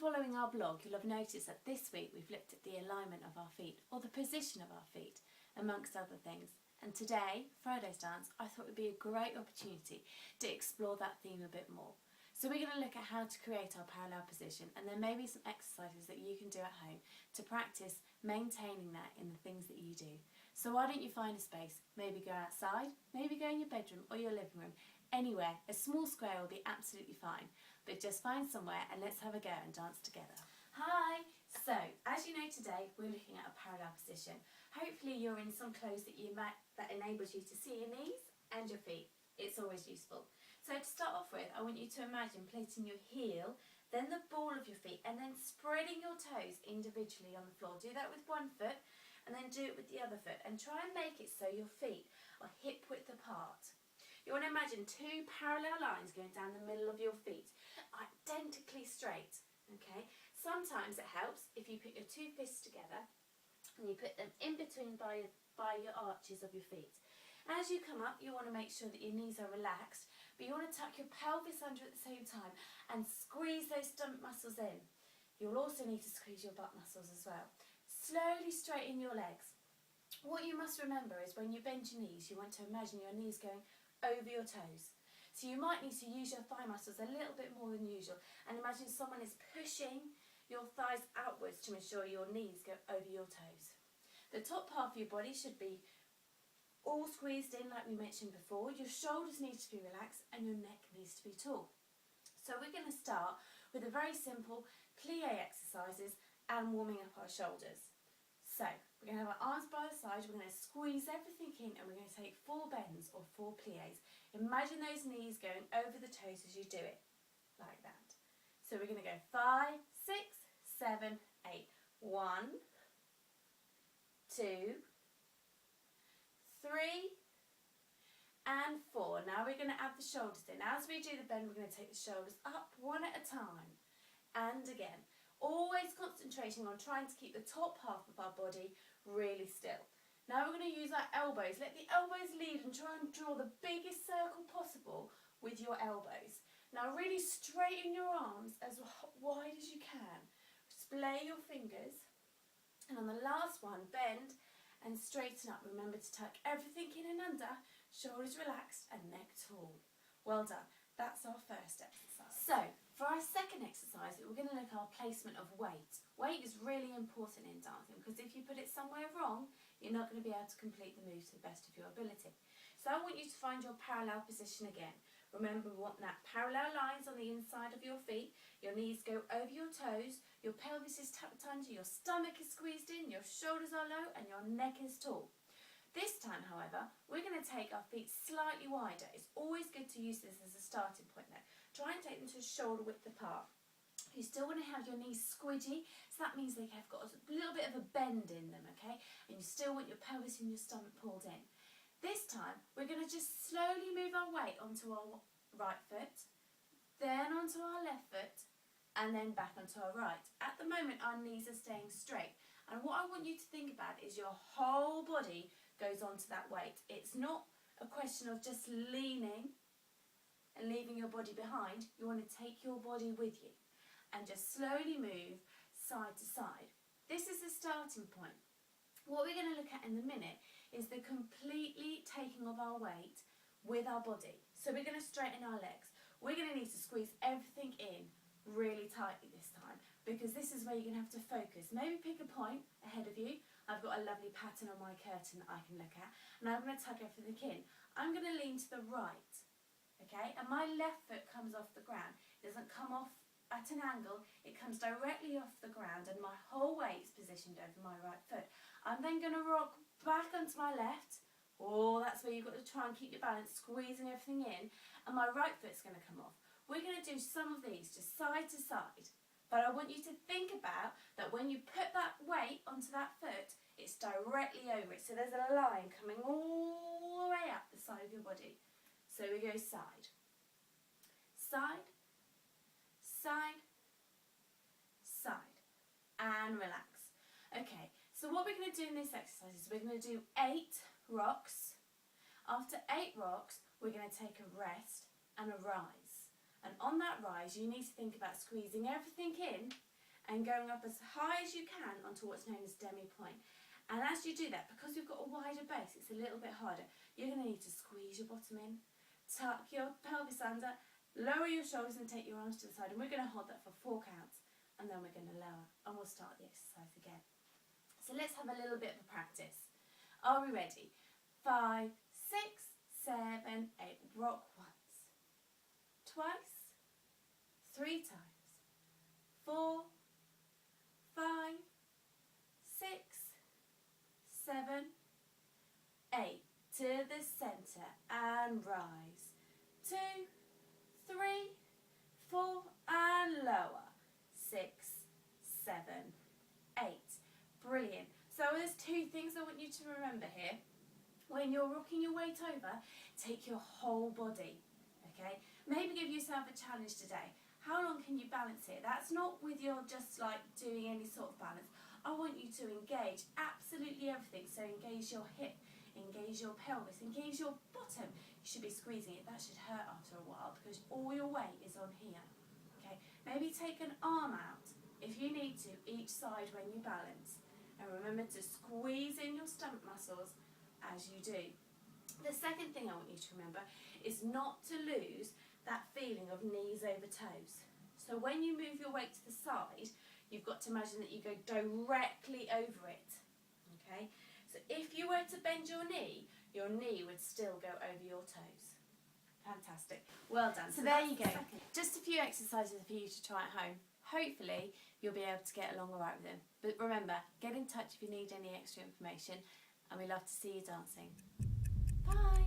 following our blog, you'll have noticed that this week we've looked at the alignment of our feet, or the position of our feet, amongst other things. And today, Friday's dance, I thought would be a great opportunity to explore that theme a bit more. So we're going to look at how to create our parallel position, and there may be some exercises that you can do at home to practice maintaining that in the things that you do. So why don't you find a space, maybe go outside, maybe go in your bedroom or your living room, anywhere. A small square will be absolutely fine, but just find somewhere and let's have a go and dance together. Hi! So, as you know, today we're looking at a parallel position. Hopefully you're in some clothes that enables you to see your knees and your feet. It's always useful. So to start off with, I want you to imagine placing your heel, then the ball of your feet, and then spreading your toes individually on the floor. Do that with one foot and then do it with the other foot, and try and make it so your feet are hip width apart. You want to imagine two parallel lines going down the middle of your feet, identically straight. Okay? Sometimes it helps if you put your two fists together and you put them in between by your arches of your feet. As you come up, you want to make sure that your knees are relaxed, but you want to tuck your pelvis under at the same time and squeeze those stomach muscles in. You'll also need to squeeze your butt muscles as well. Slowly straighten your legs. What you must remember is when you bend your knees, you want to imagine your knees going over your toes. So you might need to use your thigh muscles a little bit more than usual, and imagine someone is pushing your thighs outwards to ensure your knees go over your toes. The top half of your body should be all squeezed in like we mentioned before. Your shoulders need to be relaxed and your neck needs to be tall. So we're going to start with a very simple plie exercises and warming up our shoulders. So we're going to have our arms by the side, we're going to squeeze everything in, and we're going to take 4 bends or 4 plies. Imagine those knees going over the toes as you do it, like that. So we're going to go 5, 6, 7, 8. 1, 2, 3 and 4. Now we're going to add the shoulders in. As we do the bend, we're going to take the shoulders up one at a time and again. Always concentrating on trying to keep the top half of our body really still. Now we're going to use our elbows. Let the elbows lead and try and draw the biggest circle possible with your elbows. Now really straighten your arms as wide as you can. Splay your fingers, and on the last one, bend and straighten up. Remember to tuck everything in and under, shoulders relaxed and neck tall. Well done. That's our first exercise. So, for our second exercise, we're going to look at our placement of weight. Weight is really important in dancing because if you put it somewhere wrong, you're not going to be able to complete the move to the best of your ability. So I want you to find your parallel position again. Remember, we want that parallel lines on the inside of your feet, your knees go over your toes, your pelvis is tucked under, your stomach is squeezed in, your shoulders are low and your neck is tall. This time, however, we're going to take our feet slightly wider. It's always good to use this as a starting point though. Try and take them to shoulder width apart. You still want to have your knees squidgy, so that means they have got a little bit of a bend in them, okay? And you still want your pelvis and your stomach pulled in. This time, we're going to just slowly move our weight onto our right foot, then onto our left foot, and then back onto our right. At the moment, our knees are staying straight. And what I want you to think about is your whole body goes onto that weight. It's not a question of just leaning and leaving your body behind. You want to take your body with you and just slowly move side to side. This is the starting point. What we're going to look at in a minute is the completely taking of our weight with our body. So we're going to straighten our legs. We're going to need to squeeze everything in really tightly this time, because this is where you're going to have to focus. Maybe pick a point ahead of you. I've got a lovely pattern on my curtain that I can look at, and I'm going to tuck everything in. I'm going to lean to the right, okay, and my left foot comes off the ground. It doesn't come off at an angle, it comes directly off the ground, and my whole weight is positioned over my right foot. I'm then going to rock back onto my left. Oh, that's where you've got to try and keep your balance, squeezing everything in, and my right foot's going to come off. We're going to do some of these just side to side, but I want you to think about that when you put that weight onto that foot, it's directly over it. So there's a line coming all the way up the side of your body. So we go side, side, side, side, and relax. Okay, so what we're going to do in this exercise is we're going to do 8 rocks. After 8 rocks, we're going to take a rest and a rise. And on that rise, you need to think about squeezing everything in and going up as high as you can onto what's known as demi-point. And as you do that, because we've got a wider base, it's a little bit harder. You're going to need to squeeze your bottom in, tuck your pelvis under, lower your shoulders and take your arms to the side. And we're going to hold that for 4 counts, and then we're going to lower. And we'll start the exercise again. So let's have a little bit of a practice. Are we ready? 5, 6, 7, 8. Rock once, twice, 3 times, 4, 5, 6, 7, 8. To the centre and rise. 2, 3, 4 and lower. 6, 7, 8. Brilliant. So there's 2 things I want you to remember here. When you're rocking your weight over, take your whole body, okay? Maybe give yourself a challenge today. How long can you balance it? That's not with your just like doing any sort of balance. I want you to engage absolutely everything. So engage your hip, engage your pelvis, engage your bottom. You should be squeezing it. That should hurt after a while because all your weight is on here, okay? Maybe take an arm out if you need to, each side when you balance. And remember to squeeze in your stomach muscles as you do. The second thing I want you to remember is not to lose that feeling of knees over toes. So when you move your weight to the side, you've got to imagine that you go directly over it, okay? So if you were to bend your knee would still go over your toes. Fantastic. Well done. So there you go. Just a few exercises for you to try at home. Hopefully you'll be able to get along all right with them. But remember, get in touch if you need any extra information, and we love to see you dancing. Bye.